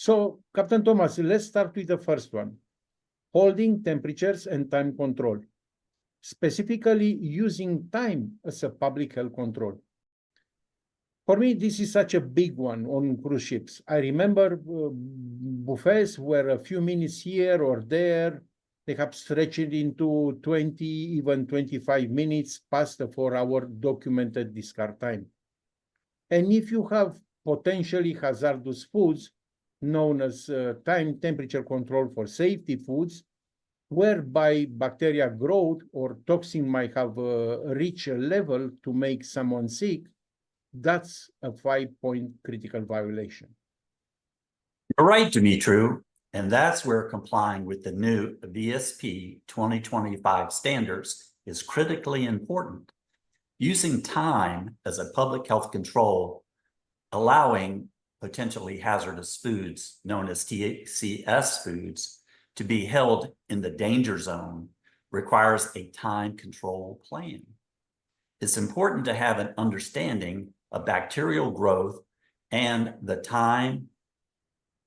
So, Captain Thomas, let's start with the first one. Holding temperatures and time control, specifically using time as a public health control. For me, this is such a big one on cruise ships. I remember buffets were a few minutes here or there, perhaps stretching into 20, even 25 minutes past the 4-hour documented discard time. And if you have potentially hazardous foods, known as time temperature control for safety foods, whereby bacteria growth or toxin might have reached a level to make someone sick, that's a 5-point critical violation. You're right, Dimitru, and that's where complying with the new VSP 2025 standards is critically important. Using time as a public health control, allowing potentially hazardous foods, known as TCS foods, to be held in the danger zone requires a time control plan. It's important to have an understanding of bacterial growth and the time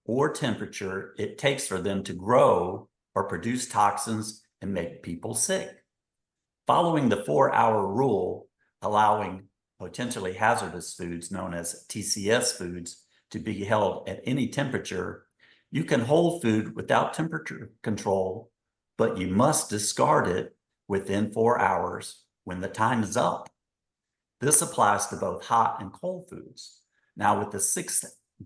or temperature it takes for them to grow or produce toxins and make people sick. Following the 4-hour rule, allowing potentially hazardous foods known as TCS foods to be held at any temperature, you can hold food without temperature control, but you must discard it within 4 hours when the time is up. This applies to both hot and cold foods. Now with the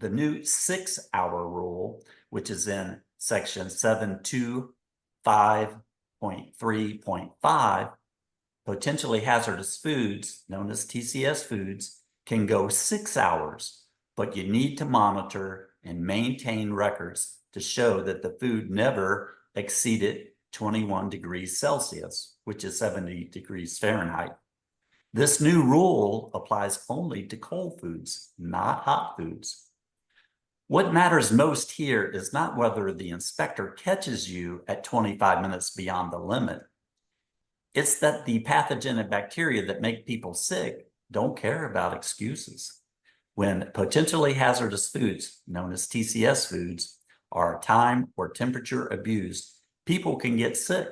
new 6-hour rule, which is in section 725.3.5, potentially hazardous foods, known as TCS foods, can go 6 hours, but you need to monitor and maintain records to show that the food never exceeded 21 degrees Celsius, which is 70 degrees Fahrenheit. This new rule applies only to cold foods, not hot foods. What matters most here is not whether the inspector catches you at 25 minutes beyond the limit. It's that the pathogenic bacteria that make people sick don't care about excuses. When potentially hazardous foods, known as TCS foods, are time or temperature abused, people can get sick.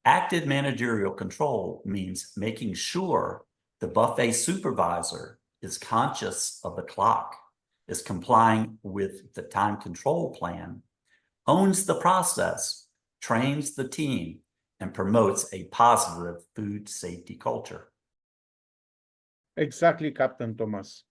Active managerial control means making sure the buffet supervisor is conscious of the clock, is complying with the time control plan, owns the process, trains the team, and promotes a positive food safety culture. Exactly, Captain Thomas.